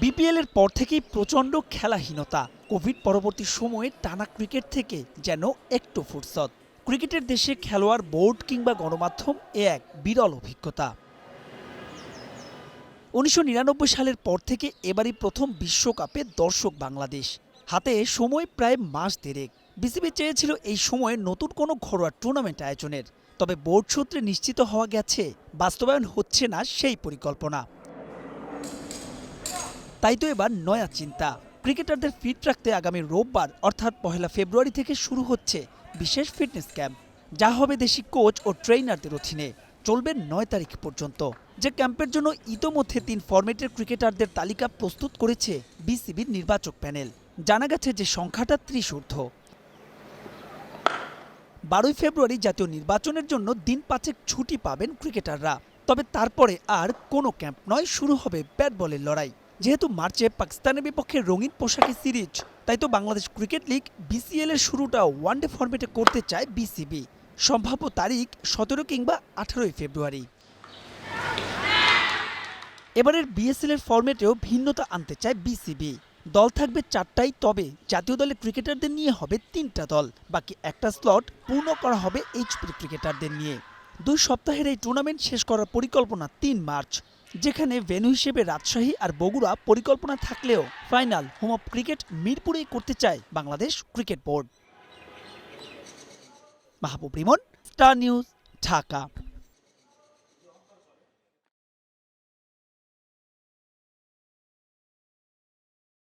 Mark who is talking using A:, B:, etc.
A: BPL এর পর থেকেই প্রচণ্ড খেলাহীনতা। কোভিড পরবর্তী সময়ে টানা ক্রিকেট থেকে যেন একটু ফুরসত। ক্রিকেটের দেশে খেলোয়াড়, বোর্ড কিংবা গণমাধ্যম এক বিরল অভিজ্ঞতা। ১৯৯৯ সালের পর থেকে এবারই প্রথম বিশ্বকাপে দর্শক বাংলাদেশ। হাতে সময় প্রায় মাস দেড়েক। বিসিবি চেয়েছিল এই সময়ে নতুন কোনো ঘরোয়া টুর্নামেন্ট আয়োজনের, তবে বোর্ড সূত্রে নিশ্চিত হওয়া গেছে বাস্তবায়ন হচ্ছে না সেই পরিকল্পনা। তাই তো এবার নয়া চিন্তা। ক্রিকেটারদের ফিট রাখতে আগামী রোববার অর্থাৎ ১ ফেব্রুয়ারি থেকে শুরু হচ্ছে বিশেষ ফিটনেস ক্যাম্প, যা হবে দেশি কোচ ও ট্রেইনারদের অধীনে। চলবে ৯ তারিখ পর্যন্ত। যে ক্যাম্পের জন্য ইতোমধ্যে ৩ ফরম্যাটের ক্রিকেটারদের তালিকা প্রস্তুত করেছে বিসিবির নির্বাচক প্যানেল। জানা গেছে যে সংখ্যাটা ৩০ ঊর্ধ্ব। ১২ ফেব্রুয়ারি জাতীয় নির্বাচনের জন্য দিন ৫ ছুটি পাবেন ক্রিকেটাররা। তবে তারপরে আর কোনো ক্যাম্প নয়, শুরু হবে ব্যাট বলের লড়াই। যেহেতু মার্চে পাকিস্তানের বিপক্ষে রঙিন পোশাকে সিরিজ, তাই তো বাংলাদেশ ক্রিকেট লিগ বিসিএল এর শুরুটা ওয়ানডে ফরম্যাটে করতে চায় বিসিবি। সম্ভাব্য তারিখ ১৭ কিংবা ১৮ ফেব্রুয়ারি। এবারের বিএসএল এর ফরম্যাটেও ভিন্নতা আনতে চায় বিসিবি। দল থাকবে ৪টাই, তবে জাতীয় দলের ক্রিকেটারদের নিয়ে হবে ৩টা দল। বাকি একটা স্লট পূর্ণ করা হবে এইচপির ক্রিকেটারদের নিয়ে। ২ সপ্তাহের এই টুর্নামেন্ট শেষ করার পরিকল্পনা ৩ মার্চ, যেখানে ভেন্যু হিসেবে রাজশাহী আর বগুড়া পরিকল্পনা থাকলেও ফাইনাল হোম অফ ক্রিকেট মিরপুরেই করতে চায় বাংলাদেশ ক্রিকেট বোর্ড। মাহবুব রিমন, স্টার নিউজ, ঢাকা।